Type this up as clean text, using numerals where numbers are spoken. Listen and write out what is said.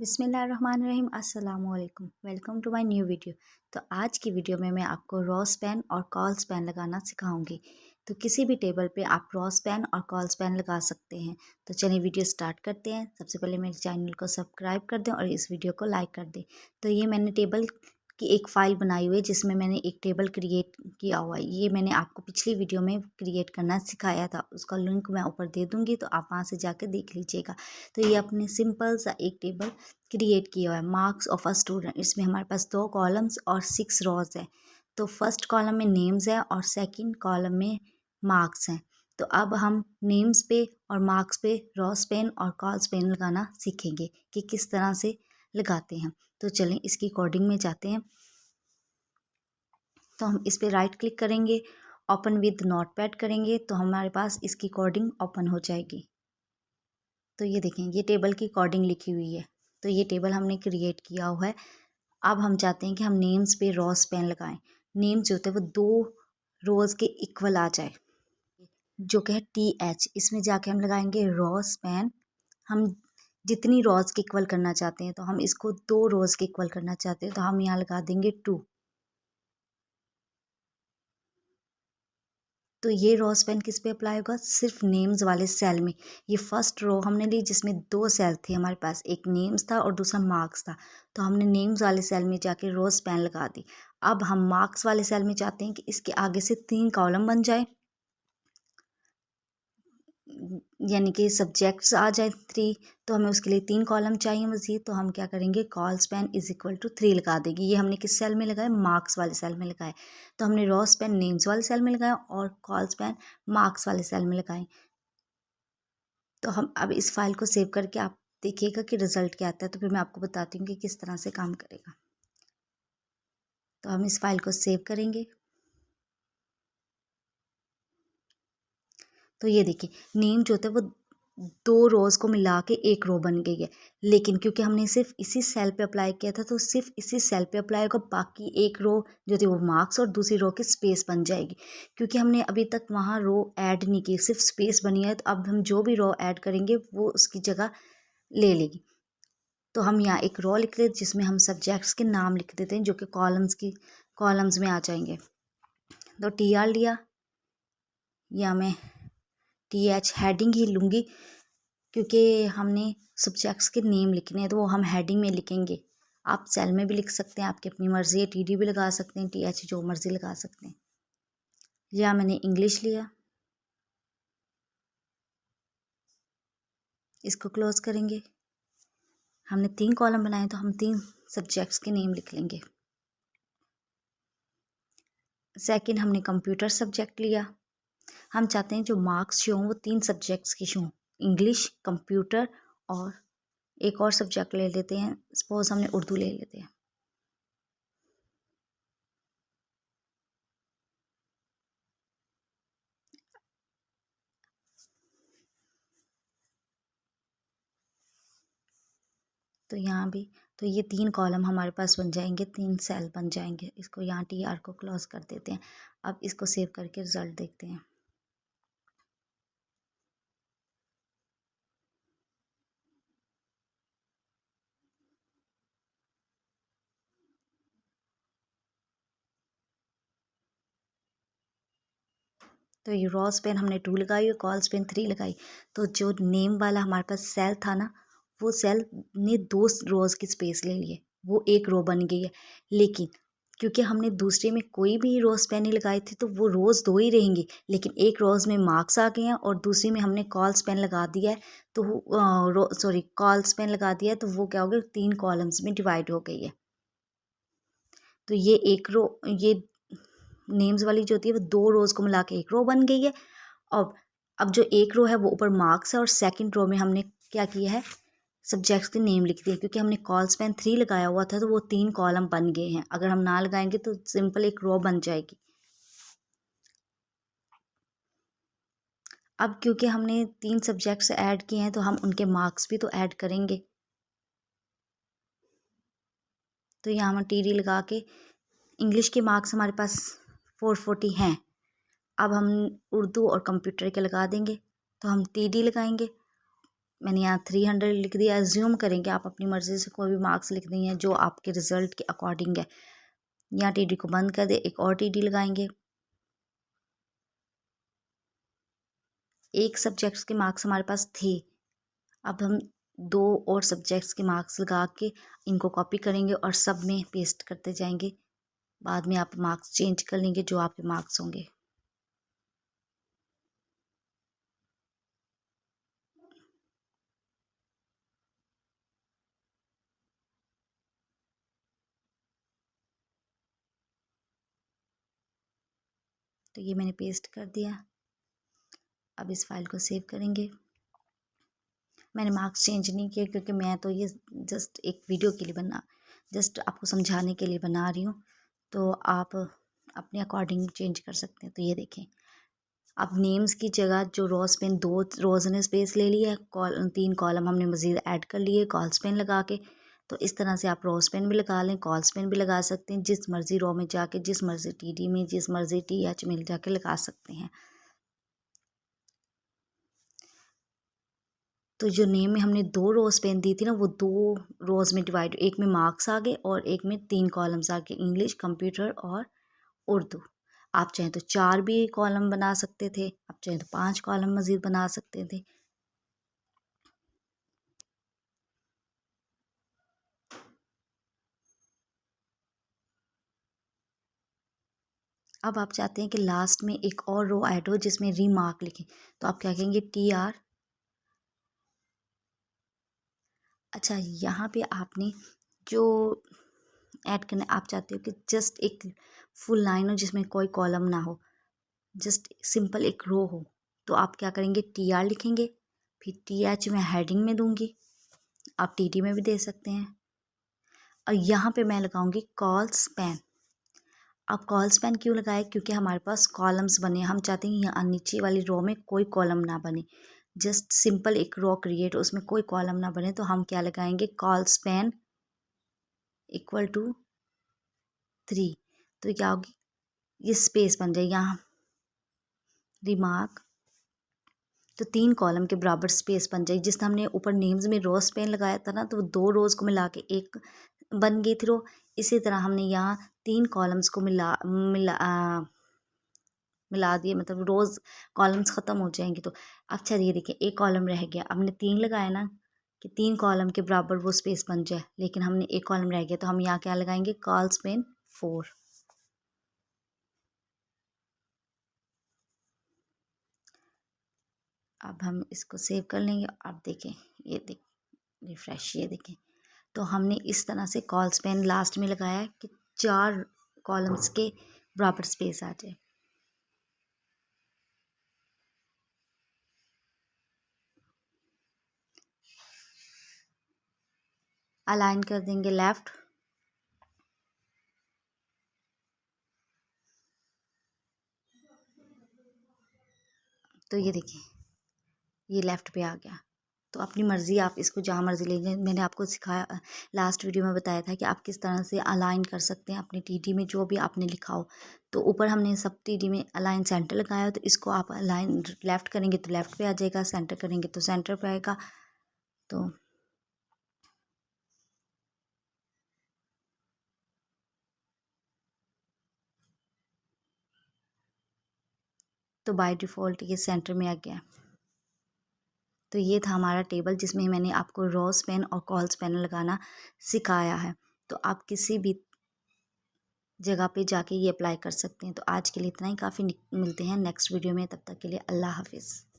बिस्मिल्लाहिर्रहमानिर्रहीम अस्सलाम वालेकुम। Welcome to my new video. तो आज की वीडियो में मैं आपको रॉ स्पैन और कॉल स्पैन लगाना सिखाऊंगी। तो किसी भी टेबल पे आप रॉ स्पैन और कॉल स्पैन लगा सकते हैं। तो चलिए वीडियो स्टार्ट करते हैं। सबसे पहले मेरे चैनल को सब्सक्राइब कर दें और इस वीडियो को लाइक कर दें। तो ये मैंने टेबल की एक फ़ाइल बनाई हुई है जिसमें मैंने एक टेबल क्रिएट किया हुआ है। ये मैंने आपको पिछली वीडियो में क्रिएट करना सिखाया था, उसका लिंक मैं ऊपर दे दूँगी, तो आप वहाँ से जाके देख लीजिएगा। तो ये अपने सिंपल सा एक टेबल क्रिएट किया हुआ है, मार्क्स ऑफ अ स्टूडेंट। इसमें हमारे पास 2 कॉलम्स और 6 रोज़ है। तो फर्स्ट कॉलम में नेम्स है और सेकंड कॉलम में मार्क्स हैं। तो अब हम नेम्स पे और मार्क्स पे रॉ स्पेन और कॉल स्पेन लगाना सीखेंगे कि किस तरह से लगाते हैं। तो चलें इसकी कोडिंग में जाते हैं। तो हम इस पे राइट क्लिक करेंगे, ओपन विद नोटपैड करेंगे तो हमारे पास इसकी कोडिंग ओपन हो जाएगी। तो ये देखें, ये टेबल की कोडिंग लिखी हुई है। तो ये टेबल हमने क्रिएट किया हुआ है। अब हम चाहते हैं कि हम नेम्स पे रॉ स्पैन लगाएं। नेम्स जो होते हैं वो 2 रोज़ के इक्वल आ जाए, जो कि है TH। इसमें जाके हम लगाएंगे रॉ स्पैन। हम जितनी रोज़ के इक्वल करना चाहते हैं, तो हम इसको 2 रोज़ के इक्वल करना चाहते हैं, तो हम यहाँ लगा देंगे 2। तो ये रॉ स्पैन किस पे अप्लाई होगा? सिर्फ नेम्स वाले सेल में। ये फर्स्ट रो हमने ली जिसमें 2 सेल थे हमारे पास, एक नेम्स था और दूसरा मार्क्स था। तो हमने नेम्स वाले सेल में जाके रॉ स्पैन लगा दी। अब हम मार्क्स वाले सेल में चाहते हैं कि इसके आगे से 3 कॉलम बन जाए, यानी कि सब्जेक्ट्स आ जाए 3। तो हमें उसके लिए 3 कॉलम चाहिए मज़ीद। तो हम क्या करेंगे, col span is equal to 3 लगा देंगे। ये हमने किस सेल में लगाया? मार्क्स वाले सेल में लगाए। तो हमने रॉ स्पैन नेम्स वाले सेल में लगाया और कॉल स्पैन मार्क्स वाले सेल में लगाए। तो हम अब इस फाइल को सेव करके आप देखिएगा कि रिज़ल्ट क्या आता है। तो फिर मैं आपको बताती हूँ कि किस तरह से काम करेगा। तो हम इस फाइल को सेव करेंगे। तो ये देखिए, नेम जो होता है वो 2 रोज़ को मिला के एक रो बन गई है। लेकिन क्योंकि हमने सिर्फ इसी सेल पे अप्लाई किया था, तो सिर्फ इसी सेल पे अप्लाई होगा। बाकी एक रो जो थी वो मार्क्स और दूसरी रो की स्पेस बन जाएगी। क्योंकि हमने अभी तक वहाँ रो ऐड नहीं की, सिर्फ स्पेस बनी है। तो अब हम जो भी रो ऐड करेंगे वो उसकी जगह ले लेगी। तो हम यहाँ एक रो लिख देते जिसमें हम सब्जेक्ट्स के नाम लिख देते हैं, जो कि कॉलम्स में आ जाएंगे। तो TR लिया, या मैं TH हेडिंग ही लूँगी, क्योंकि हमने सब्जेक्ट्स के नेम लिखने हैं तो वो हम हेडिंग में लिखेंगे। आप सेल में भी लिख सकते हैं, आपकी अपनी मर्ज़ी है। TD भी लगा सकते हैं, TH जो मर्ज़ी लगा सकते हैं। या मैंने इंग्लिश लिया, इसको क्लोज़ करेंगे। हमने 3 कॉलम बनाए तो हम 3 सब्जेक्ट्स के नेम लिख लेंगे। सेकंड हमने कंप्यूटर सब्जेक्ट लिया। हम चाहते हैं जो मार्क्स शो हों वो 3 सब्जेक्ट्स की शो हों, इंग्लिश, कंप्यूटर और एक और सब्जेक्ट ले लेते हैं। सपोज हमने उर्दू ले लेते हैं। तो यहाँ भी, तो ये 3 कॉलम हमारे पास बन जाएंगे, 3 सेल बन जाएंगे। इसको यहाँ TR को क्लोज कर देते हैं। अब इसको सेव करके रिजल्ट देखते हैं। तो ये रॉ स्पेन हमने 2 लगाई और कॉल स्पेन 3 लगाई। तो जो नेम वाला हमारे पास सेल था ना, वो सेल ने 2 रोज़ की स्पेस ले लिए, वो एक रो बन गई है। लेकिन क्योंकि हमने दूसरे में कोई भी रो स्पेन नहीं लगाई थी, तो वो रोज़ 2 ही रहेंगी। लेकिन एक रोज़ में मार्क्स आ गए हैं और दूसरी में हमने कॉल स्पेन लगा दिया है। तो कॉल स्पेन लगा दिया है, तो वो क्या हो गया, 3 कॉलम्स में डिवाइड हो गई है। तो ये एक रो, ये नेम्स वाली जो होती है वो 2 रोज़ को मिला के एक रो बन गई है। अब जो एक रो है वो ऊपर मार्क्स है और सेकंड रो में हमने क्या किया है, सब्जेक्ट्स के नेम लिख दिए। क्योंकि हमने कॉल स्पैन 3 लगाया हुआ था तो वो 3 कॉलम बन गए हैं। अगर हम ना लगाएंगे तो सिंपल एक रो बन जाएगी। अब क्योंकि हमने 3 सब्जेक्ट्स ऐड किए हैं तो हम उनके मार्क्स भी तो ऐड करेंगे। तो यहाँ हम TD लगा के, इंग्लिश के मार्क्स हमारे पास 440 हैं। अब हम उर्दू और कंप्यूटर के लगा देंगे। तो हम TD लगाएंगे, मैंने यहाँ 300 लिख दिया। एज्यूम करेंगे आप अपनी मर्ज़ी से कोई भी मार्क्स लिख देंगे जो आपके रिज़ल्ट के अकॉर्डिंग है। यहाँ टीडी को बंद कर दे, एक और टीडी लगाएंगे। एक सब्जेक्ट्स के मार्क्स हमारे पास थे, अब हम 2 और सब्जेक्ट्स के मार्क्स लगा के इनको कॉपी करेंगे और सब में पेस्ट करते जाएंगे। बाद में आप मार्क्स चेंज कर लेंगे जो आपके मार्क्स होंगे। तो ये मैंने पेस्ट कर दिया। अब इस फाइल को सेव करेंगे। मैंने मार्क्स चेंज नहीं किए क्योंकि मैं तो ये जस्ट एक वीडियो के लिए जस्ट आपको समझाने के लिए बना रही हूँ। तो आप अपने अकॉर्डिंग चेंज कर सकते हैं। तो ये देखें, अब नेम्स की जगह जो रोज़ पेन 2 रोज़ ने स्पेस ले लिया, 3 कॉलम हमने मज़ीद ऐड कर लिए कॉल्स पेन लगा के। तो इस तरह से आप रोज़ पेन भी लगा लें, कॉल्स पेन भी लगा सकते हैं। जिस मर्ज़ी रो में जाके, जिस मर्ज़ी टीडी में, जिस मर्ज़ी टीएच में जाके लगा सकते हैं। तो जो नेम में हमने 2 रोज़ पेन दी थी ना, वो 2 रोज़ में डिवाइड, एक में मार्क्स आ गए और एक में 3 कॉलम्स आ गए, इंग्लिश, कंप्यूटर और उर्दू। आप चाहें तो 4 भी कॉलम बना सकते थे, आप चाहें तो 5 कॉलम मज़ीद बना सकते थे। अब आप चाहते हैं कि लास्ट में एक और रो ऐड हो जिसमें रीमार्क लिखें, तो आप क्या कहेंगे, TR। अच्छा, यहाँ पे आपने जो ऐड करना, आप चाहते हो कि जस्ट एक फुल लाइन हो जिसमें कोई कॉलम ना हो, जस्ट सिंपल एक रो हो, तो आप क्या करेंगे, TR लिखेंगे। फिर TH मैं हेडिंग में दूंगी, आप TD में भी दे सकते हैं। और यहाँ पे मैं लगाऊंगी कॉल स्पैन। अब कॉल स्पैन क्यों लगाए, क्योंकि हमारे पास कॉलम्स बने, हम चाहते हैं यहाँ नीचे वाली रो में कोई कॉलम ना बने, जस्ट सिंपल एक रो क्रिएट, उसमें कोई कॉलम ना बने। तो हम क्या लगाएंगे, कॉल स्पैन इक्वल टू 3। तो क्या होगी, ये स्पेस बन जाए यहाँ रिमार्क, तो 3 कॉलम के बराबर स्पेस बन जाएगी। जिस हमने ऊपर नेम्स में रोज पेन लगाया था ना, तो वो 2 रोज़ को मिला के एक बन गई थी रो। इसी तरह हमने यहाँ 3 कॉलम्स को मिला दिए, मतलब रोज़ कॉलम्स ख़त्म हो जाएंगे। तो अच्छा, ये देखिए एक कॉलम रह गया, हमने 3 लगाया ना कि 3 कॉलम के बराबर वो स्पेस बन जाए, लेकिन हमने एक कॉलम रह गया, तो हम यहाँ क्या लगाएंगे, कॉल स्पेन 4। अब हम इसको सेव कर लेंगे। आप देखें, ये देख रिफ्रेश, ये देखें, तो हमने इस तरह से कॉल स्पेन लास्ट में लगाया कि 4 कॉलम्स के बराबर स्पेस आ जाए। अलाइन कर देंगे लेफ़्ट। तो ये देखिए, ये लेफ़्ट पे आ गया। तो अपनी मर्ज़ी, आप इसको जहाँ मर्ज़ी ले जाएं। मैंने आपको सिखाया, लास्ट वीडियो में बताया था कि आप किस तरह से अलाइन कर सकते हैं अपने टीडी में जो भी आपने लिखा हो। तो ऊपर हमने सब टीडी में अलाइन सेंटर लगाया, तो इसको आप अलाइन लेफ़्ट करेंगे तो लेफ़्ट पे आ जाएगा, सेंटर करेंगे तो सेंटर पे आएगा। तो बाय डिफ़ॉल्ट ये सेंटर में आ गया। तो ये था हमारा टेबल जिसमें मैंने आपको रोज़ पेन और कॉल्स पेन लगाना सिखाया है। तो आप किसी भी जगह पे जाके ये अप्लाई कर सकते हैं। तो आज के लिए इतना ही काफ़ी, मिलते हैं नेक्स्ट वीडियो में, तब तक के लिए अल्लाह हाफ़िज़।